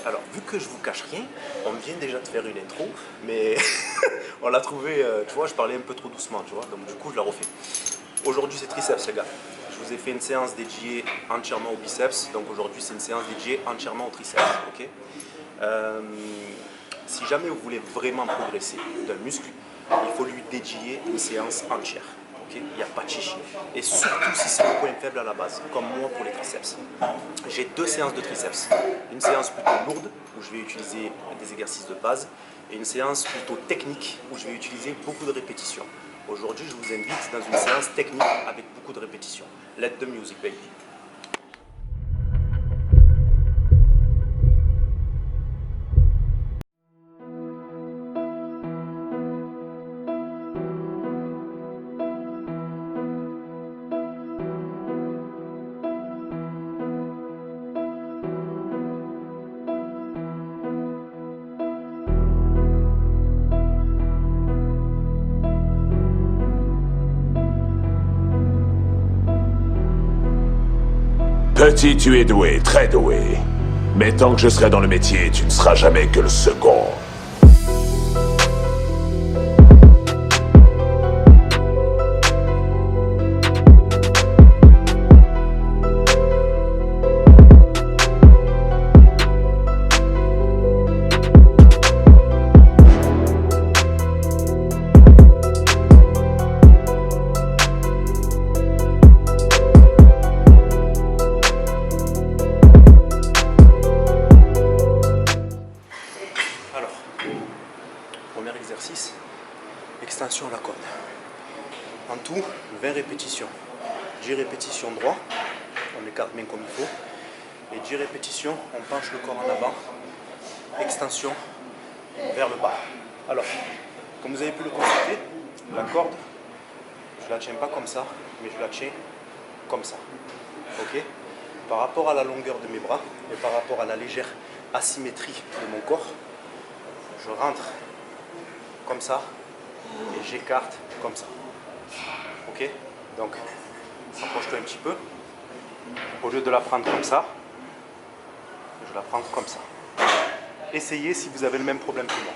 Alors, vu que je vous cache rien, on vient déjà de faire une intro, mais on l'a trouvé, tu vois, je parlais un peu trop doucement, tu vois, donc du coup, je la refais. Aujourd'hui, c'est triceps, les gars. Je vous ai fait une séance dédiée entièrement au biceps, donc aujourd'hui, c'est une séance dédiée entièrement au triceps, ok. Si jamais vous voulez vraiment progresser d'un muscle, il faut lui dédier une séance entière. Okay, il n'y a pas de chichi. Et surtout si c'est un point faible à la base, comme moi pour les triceps. J'ai deux séances de triceps. Une séance plutôt lourde, où je vais utiliser des exercices de base, et une séance plutôt technique, où je vais utiliser beaucoup de répétitions. Aujourd'hui, je vous invite dans une séance technique avec beaucoup de répétitions. Let the music, baby. Petit, tu es doué, très doué. Mais tant que je serai dans le métier, tu ne seras jamais que le second. Exercice, extension à la corde. En tout, 20 répétitions. 10 répétitions droit, on écarte bien comme il faut. Et 10 répétitions, on penche le corps en avant. Extension vers le bas. Alors, comme vous avez pu le constater, la corde, je ne la tiens pas comme ça, mais je la tiens comme ça. Ok? Par rapport à la longueur de mes bras et par rapport à la légère asymétrie de mon corps, je rentre comme ça et j'écarte comme ça. Ok? Donc, rapproche-toi un petit peu. Au lieu de la prendre comme ça, je la prends comme ça. Essayez si vous avez le même problème que moi.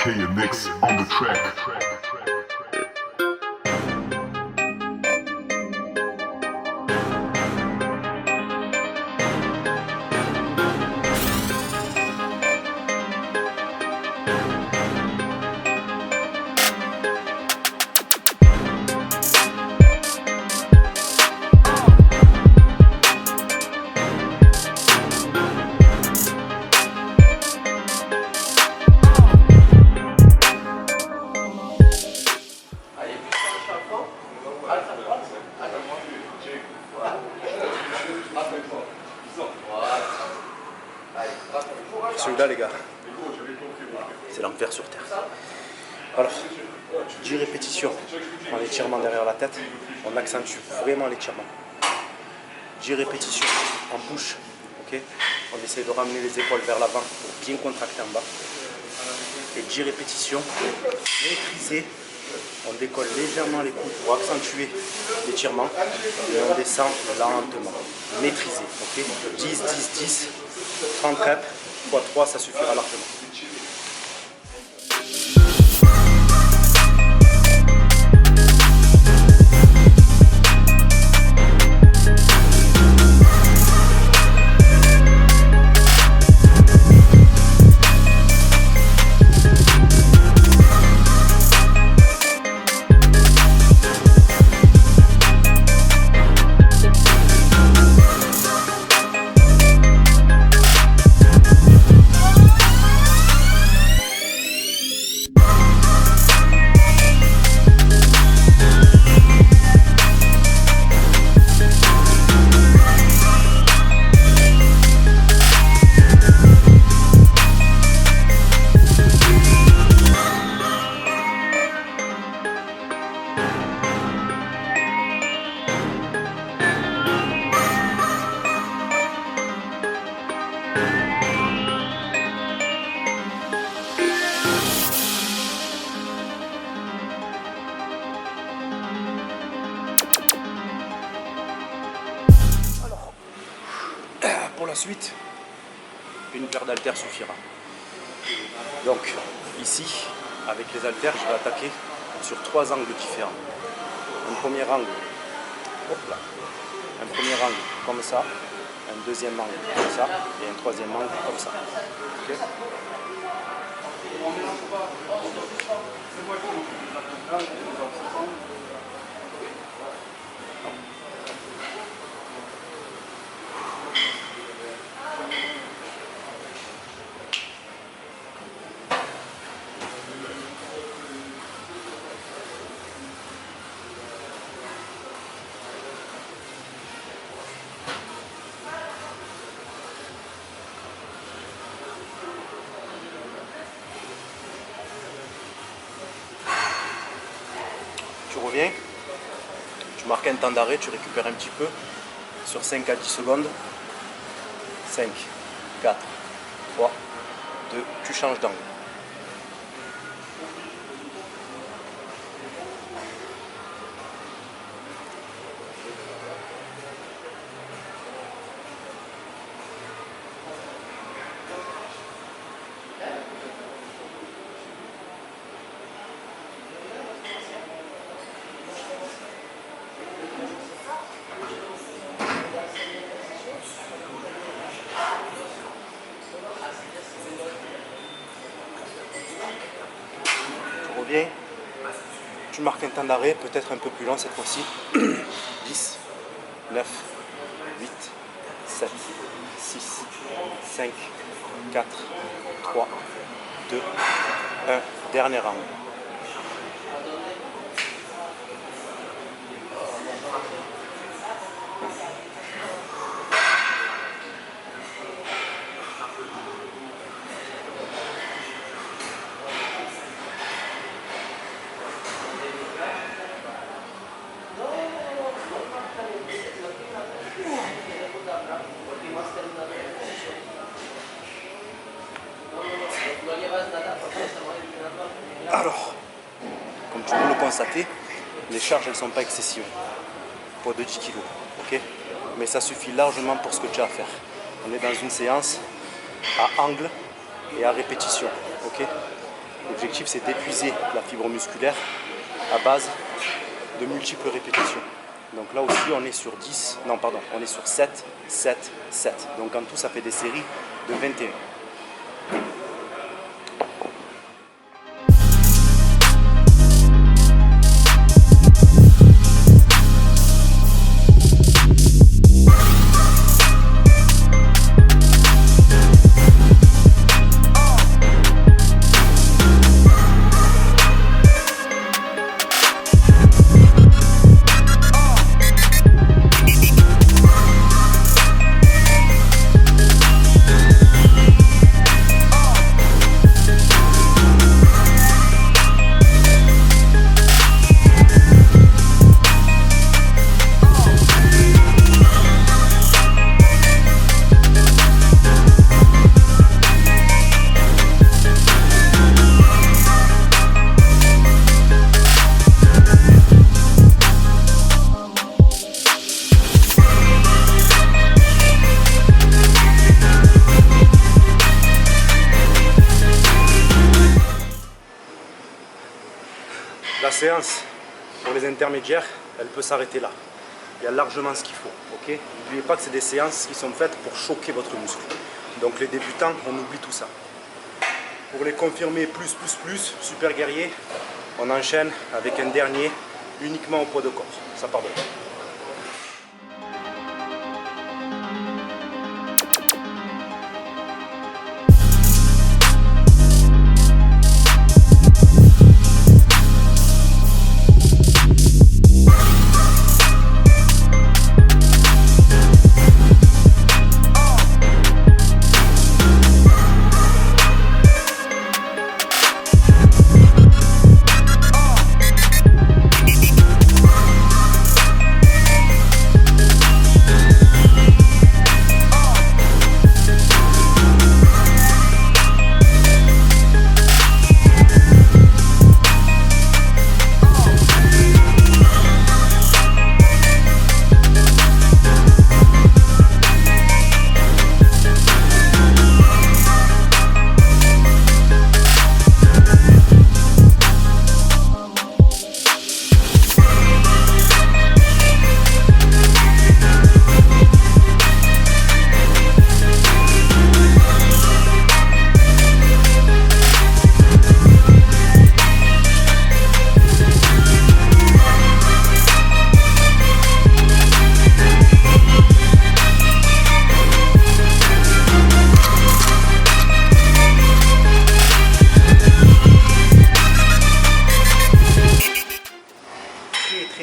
KNX on the track. Celui-là, les gars, c'est l'enfer sur terre. Alors, 10 répétitions en étirement derrière la tête, on accentue vraiment l'étirement. 10 répétitions en push, ok. On essaie de ramener les épaules vers l'avant pour bien contracter en bas. Et 10 répétitions maîtrisées. On décolle légèrement les coudes pour accentuer l'étirement et on descend lentement, maîtrisé, ok. 10, 10, 10, 30 reps, x 3, ça suffira largement. Pour la suite, une paire d'haltères suffira. Donc ici, avec les haltères, je vais attaquer sur 3 angles différents. Un premier angle, hop là, un premier angle comme ça, un deuxième angle comme ça et un troisième angle comme ça. Okay. Tu reviens, tu marques un temps d'arrêt, tu récupères un petit peu sur 5 à 10 secondes. 5, 4, 3, 2, tu changes d'angle. Tu marques un temps d'arrêt, peut-être un peu plus long cette fois-ci. 10, 9, 8, 7, 6, 5, 4, 3, 2, 1. Dernier angle. Alors, comme tu peux le constater, les charges elles ne sont pas excessives. Poids de 10 kg, ok. Mais ça suffit largement pour ce que tu as à faire. On est dans une séance à angle et à répétition, ok. Et L'objectif, c'est d'épuiser la fibre musculaire à base de multiples répétitions. Donc là aussi, on est sur 10, non pardon, on est sur 7, 7, 7. Donc en tout, ça fait des séries de 21. La séance pour les intermédiaires, elle peut s'arrêter là. Il y a largement ce qu'il faut. Okay, n'oubliez pas que c'est des séances qui sont faites pour choquer votre muscle. Donc les débutants, on oublie tout ça. Pour les confirmer plus, super guerrier, on enchaîne avec un dernier uniquement au poids de corps. Ça part de là.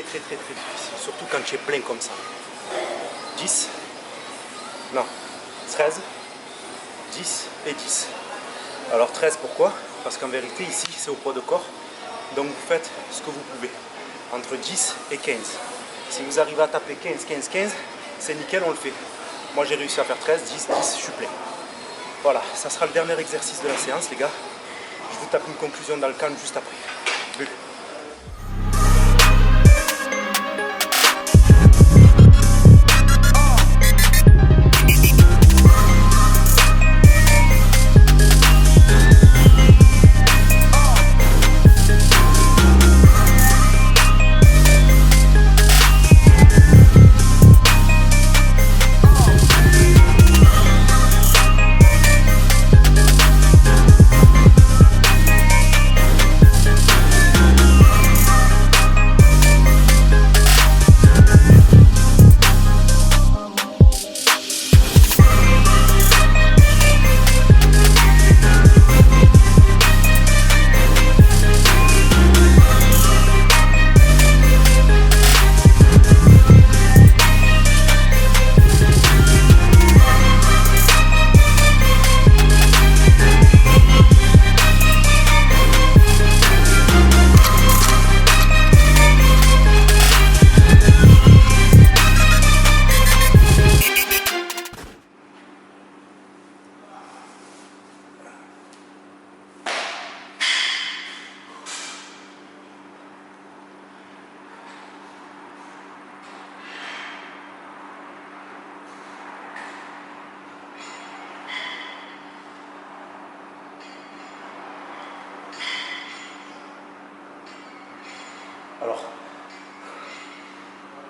Très difficile, surtout quand tu es plein comme ça. 10, non, 13, 10 et 10. Alors 13 pourquoi? Parce qu'en vérité ici c'est au poids de corps, donc vous faites ce que vous pouvez, entre 10 et 15. Si vous arrivez à taper 15, 15, 15, c'est nickel, on le fait. Moi j'ai réussi à faire 13, 10, 10, je suis plein. Voilà, ça sera le dernier exercice de la séance les gars. Je vous tape une conclusion dans le calme juste après. But.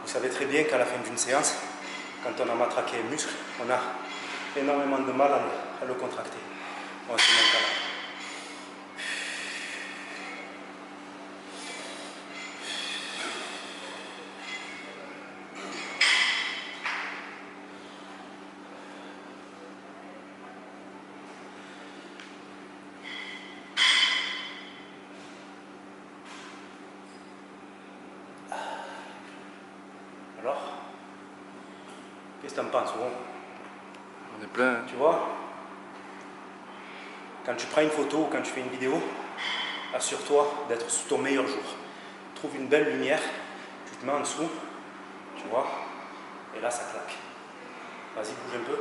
Vous savez très bien qu'à la fin d'une séance, quand on a matraqué un muscle, on a énormément de mal à le contracter. Bon, c'est mon cas là. Alors, qu'est-ce que tu en penses, gros? On est plein. Tu vois, quand tu prends une photo ou quand tu fais une vidéo, assure-toi d'être sous ton meilleur jour. Trouve une belle lumière, tu te mets en dessous, tu vois, et là ça claque. Vas-y, bouge un peu.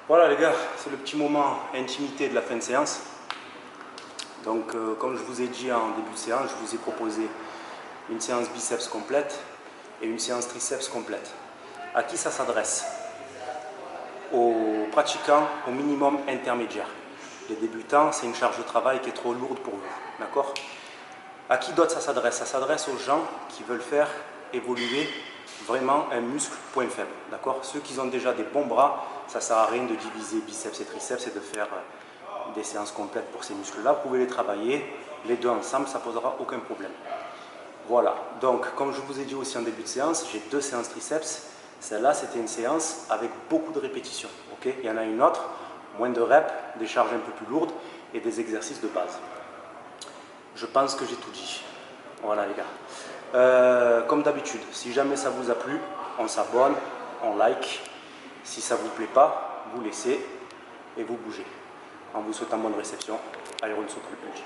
Voilà les gars, c'est le petit moment intimité de la fin de séance. Donc comme je vous ai dit en début de séance, je vous ai proposé une séance biceps complète et une séance triceps complète. À qui ça s'adresse? Aux pratiquants au minimum intermédiaire. Les débutants, c'est une charge de travail qui est trop lourde pour vous. D'accord? À qui d'autre ça s'adresse? Ça s'adresse aux gens qui veulent faire évoluer vraiment un muscle point faible. D'accord? Ceux qui ont déjà des bons bras, ça ne sert à rien de diviser biceps et triceps et de faire des séances complètes pour ces muscles-là. Vous pouvez les travailler, les deux ensemble, ça ne posera aucun problème. Voilà, donc comme je vous ai dit aussi en début de séance, j'ai 2 séances triceps. Celle-là, c'était une séance avec beaucoup de répétitions. Okay? Il y en a une autre, moins de reps, des charges un peu plus lourdes et des exercices de base. Je pense que j'ai tout dit. Voilà les gars. Comme d'habitude, si jamais ça vous a plu, on s'abonne, on like. Si ça ne vous plaît pas, vous laissez et vous bougez. En vous souhaitant bonne réception, Iron Soul Triple G.